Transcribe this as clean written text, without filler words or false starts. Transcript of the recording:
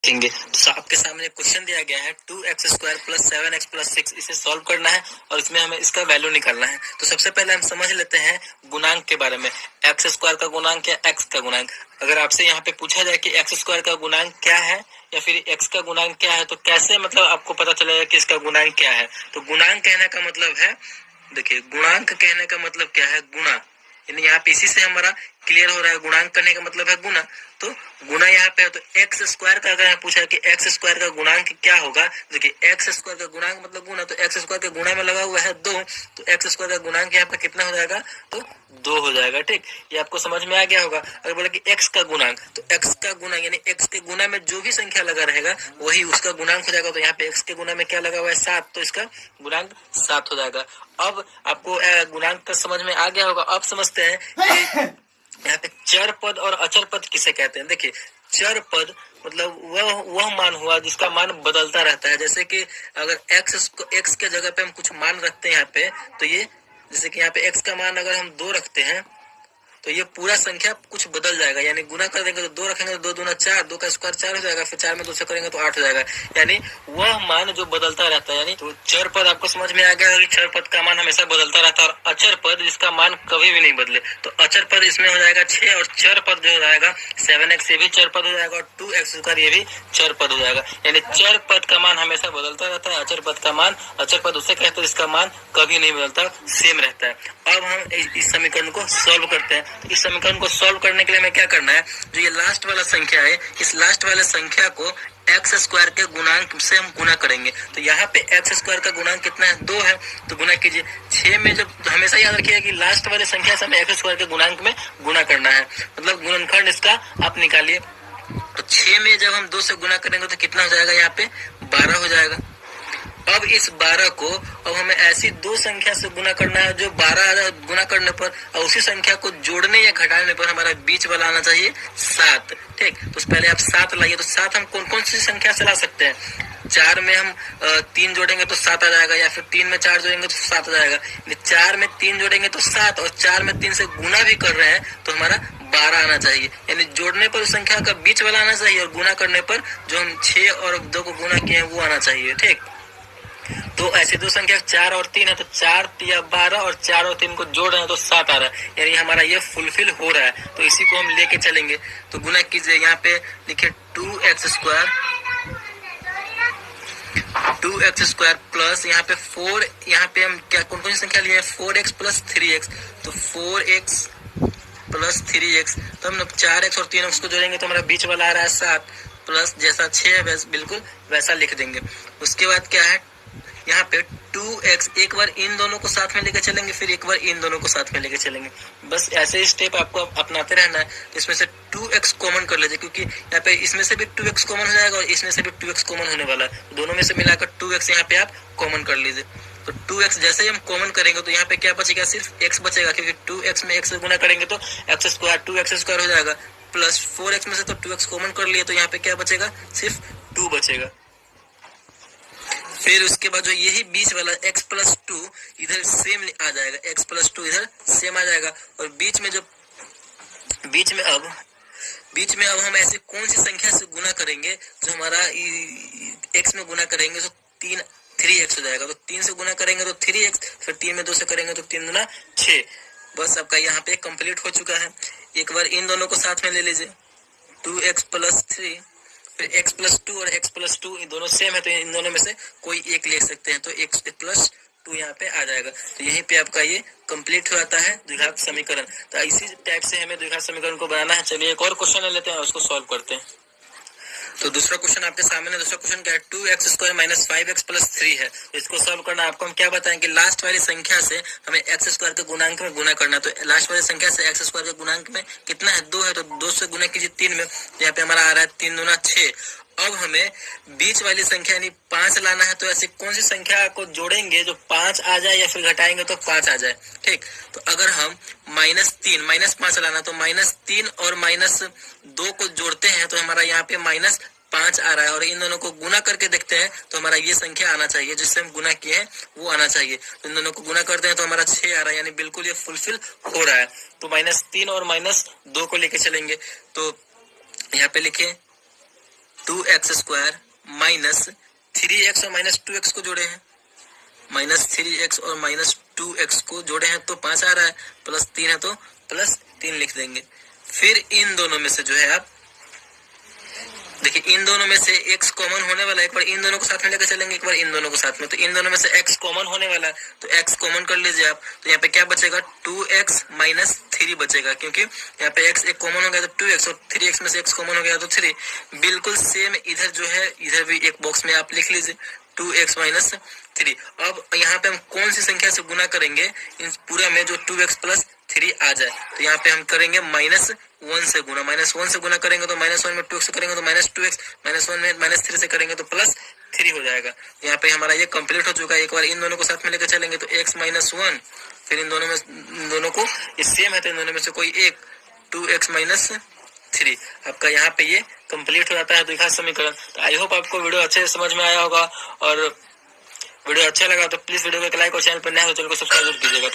देखेंगे। तो आपके सामने क्वेश्चन दिया गया है 2x² + 7x + 6, इसे सॉल्व करना है और इसमें हमें इसका वैल्यू निकालना है। तो सबसे पहले हम समझ लेते हैं गुणांक के बारे में। x² का गुणांक या x का गुणांक। अगर आपसे यहाँ पे पूछा जाए कि x² का गुणांक क्या है या फिर x का गुणांक क्या है, तो कैसे मतलब आपको पता चलेगा कि इसका गुणांक क्या है। तो गुणांक कहने का मतलब है, देखिए गुणांक कहने का मतलब क्या है, गुणा। यानी यहाँ पे इसी से हमारा क्लियर हो रहा है, गुणांक करने का मतलब है गुना। तो गुना यहाँ पे है, तो x² का अगर पूछा कि x² का गुणांक क्या होगा, देखिए x² का गुणांक मतलब गुना, तो x² के गुणा में लगा हुआ है 2, तो x² का गुणांक यहाँ पे कितना हो जाएगा, तो 2 हो जाएगा। ठीक, ये आपको समझ में आ गया होगा। अगर बोला कि x का गुणांक, तो x का गुणा यानी x के गुना में जो भी संख्या लगा रहेगा वही उसका गुणांक हो जाएगा। तो यहाँ पे x के गुना में क्या लगा हुआ है, 7, तो इसका गुणांक 7 हो जाएगा। अब आपको गुणांक का समझ में आ गया होगा। अब समझते हैं कि यहाँ पे चर पद और अचर पद किसे कहते हैं। देखिए चर पद मतलब वह मान हुआ जिसका मान बदलता रहता है। जैसे कि अगर x के जगह पे हम कुछ मान रखते हैं यहाँ पे, तो ये जैसे कि यहाँ पे x का मान अगर हम 2 रखते हैं तो ये पूरा संख्या कुछ बदल जाएगा। यानी गुना कर देंगे तो 2 रखेंगे तो 2 दूना 4, 2 का स्क्वायर 4 हो जाएगा, फिर 4 में 2 से करेंगे तो 8 हो जाएगा। यानी वह मान जो बदलता रहता है। यानी तो चर पद आपको समझ में आ गया कि चर पद का मान हमेशा बदलता रहता है, और अचर पद जिसका मान कभी भी नहीं बदले। तो अचर पद इसमें हो जाएगा 6, और चर पद जो हो जाएगा 7x, ये भी चर पद हो जाएगा, और 2x² ये भी चर पद हो जाएगा। यानी चर पद का मान हमेशा बदलता रहता है, अचर पद का मान, अचर पद उसे कहते हैं जिसका मान कभी नहीं बदलता, सेम रहता है। अब हम इस समीकरण को सॉल्व करते हैं। इस समीकरण को सॉल्व करने के लिए हमें क्या करना है, जो ये लास्ट वाला संख्या है, इस लास्ट वाले संख्या को x² के गुणांक से हम गुना करेंगे। तो यहाँ पे x² का गुणांक कितना है, 2 है, तो गुना कीजिए 6 में। जब हमेशा याद रखिएगा कि लास्ट वाले संख्या से हमें x² के गुणांक में गुना करना है, मतलब गुणनखंड इसका आप निकालिए। तो 6 में जब हम 2 से गुना करेंगे तो कितना हो जाएगा, यहाँ पे 12 हो जाएगा। अब इस 12 को अब हमें ऐसी 2 संख्या से गुना करना है जो 12 गुना करने पर और उसी संख्या को जोड़ने या घटाने पर हमारा बीच वाला आना चाहिए 7। ठीक, तो पहले आप 7 लाइए। तो 7 हम कौन कौन सी संख्या से ला सकते हैं, 4 में हम 3 जोड़ेंगे तो 7 आ जाएगा, या फिर 3 में 4 जोड़ेंगे तो 7 आ जाएगा। 4 में 3 जोड़ेंगे तो 7, और 4 में 3 से गुना भी कर रहे हैं तो हमारा 12 आना चाहिए। यानी जोड़ने पर उस संख्या का बीच वाला आना चाहिए, और गुना करने पर जो हम 6 और 2 को गुना किए हैं वो आना चाहिए। ठीक, तो ऐसी 2 संख्या 4 और 3 है, तो 4 या 12 और 4 और 3 को जोड़ रहे हैं तो 7 आ रहा है। यानी हमारा ये फुलफिल हो रहा है, तो इसी को हम लेके चलेंगे। तो गुना कीजिए, यहाँ पे लिखे 2x² प्लस यहाँ पे 4, यहाँ पे हम क्या कौन कौन सी संख्या लिए हैं, 4x + 3x, तो 4x + 3x, तो हम 4x और 3x को जोड़ेंगे तो हमारा बीच वाला आ रहा है 7, प्लस जैसा 6 है बिल्कुल वैसा लिख देंगे। उसके बाद क्या है, यहाँ पे 2x, एक बार इन दोनों को साथ में लेकर चलेंगे, फिर एक बार इन दोनों को साथ में लेकर चलेंगे। बस ऐसे ही स्टेप आपको अपनाते रहना है। तो इसमें से 2x कॉमन कर लीजिए, क्योंकि यहाँ पे इसमें से भी 2x कॉमन हो जाएगा और इसमें से भी 2x कॉमन होने वाला है। दोनों में से मिलाकर 2x यहाँ पे आप कॉमन कर लीजिए। तो 2x जैसे ही हम कॉमन करेंगे तो यहाँ पे क्या बचेगा, सिर्फ x बचेगा, क्योंकि 2x में x से गुना करेंगे तो x² 2x² हो जाएगा, प्लस 4x में से तो 2x कॉमन कर लिए, तो यहाँ पे क्या बचेगा, सिर्फ 2 बचेगा। फिर उसके बाद जो यही बीच वाला x + 2 इधर सेम आ जाएगा, x + 2 इधर सेम आ जाएगा। और बीच में अब हम ऐसे कौन सी संख्या से गुना करेंगे जो हमारा x में गुना करेंगे तो 3x हो जाएगा। तो 3 से गुना करेंगे तो 3x, फिर 3 में 2 से करेंगे तो 3 दूना 6। बस आपका यहाँ पे कंप्लीट हो चुका है। एक बार इन दोनों को साथ में ले लीजिए, 2x + 3, फिर x + 2 और x + 2 इन दोनों सेम है, तो इन दोनों में से कोई एक ले सकते हैं, तो x + 2 यहाँ पे आ जाएगा। तो यहीं पे आपका ये कंप्लीट हो जाता है द्विघात समीकरण। तो इसी टाइप से हमें द्विघात समीकरण को बनाना है। चलिए एक और क्वेश्चन ले लेते हैं और उसको सॉल्व करते हैं। तो दूसरा क्वेश्चन आपके सामने, दूसरा क्वेश्चन क्या है, 2x² - 5x + 3 है। तो इसको सॉल्व करना आपको हम क्या बताएं कि लास्ट वाली संख्या से हमें x² के गुणांक में गुना करना। तो लास्ट वाली संख्या से x² के गुणांक में कितना है, 2 है, तो 2 से गुना कीजिए 3 में, यहाँ पे हमारा आ रहा है 3 दूना 6। अब हमें बीच वाली संख्या यानी 5 लाना है। तो ऐसी कौन सी संख्या को जोड़ेंगे जो 5 आ जाए, या फिर घटाएंगे तो 5 आ जाए। ठीक, तो अगर हम -5 लाना, तो -3 और -2 को जोड़ते हैं तो हमारा यहाँ पे -5 आ रहा है, और इन दोनों को गुना करके देखते हैं तो हमारा ये संख्या आना चाहिए, जिससे हम गुना किए हैं वो आना चाहिए। तो इन दोनों को गुना करते हैं तो हमारा 6 आ रहा है, यानी बिल्कुल ये फुलफिल हो रहा है। तो -3 और -2 को लेके चलेंगे। तो यहाँ पे लिखे 2x² माइनस 3x और माइनस 2x को जोड़े हैं, माइनस 3x और माइनस 2x को जोड़े हैं तो 5 आ रहा है, प्लस 3 है तो प्लस 3 लिख देंगे। फिर इन दोनों में से जो है आप देखिए, इन दोनों में से x कॉमन होने वाला है, एक बार इन दोनों को साथ में लेकर चलेंगे, एक बार इन दोनों को साथ में, तो इन दोनों में से x कॉमन होने वाला है तो x कॉमन कर लीजिए आप। तो यहाँ पे क्या बचेगा, 2x माइनस 3 बचेगा, क्योंकि यहाँ पे x एक कॉमन हो गया तो 2x और 3x में से x कॉमन हो गया तो 3। बिल्कुल सेम इधर जो है, इधर भी एक बॉक्स में आप लिख लीजिए 2x माइनस 3। अब यहाँ पे हम कौन सी संख्या से गुना करेंगे इन पूरा में जो 2x प्लस 3 आ जाए, तो यहाँ पे हम करेंगे -1 से गुना, -1 से गुना करेंगे तो -1 में 2x से करेंगे तो -2x, -1 में -3 से करेंगे तो +3 हो जाएगा। यहाँ पे हमारा ये कंप्लीट हो चुका है। एक बार इन दोनों को साथ में लेकर चलेंगे तो x माइनस 1, फिर इन दोनों को सेम है तो इन दोनों में से कोई एक 2x माइनस 3, आपका यहाँ पे ये कंप्लीट हो जाता है द्विघात समीकरण। तो आई होप आपको वीडियो अच्छे से समझ में आया होगा, और वीडियो अच्छा लगा तो प्लीज वीडियो को लाइक और चैनल पर नया हो तो चैनल को सब्सक्राइब कीजिएगा।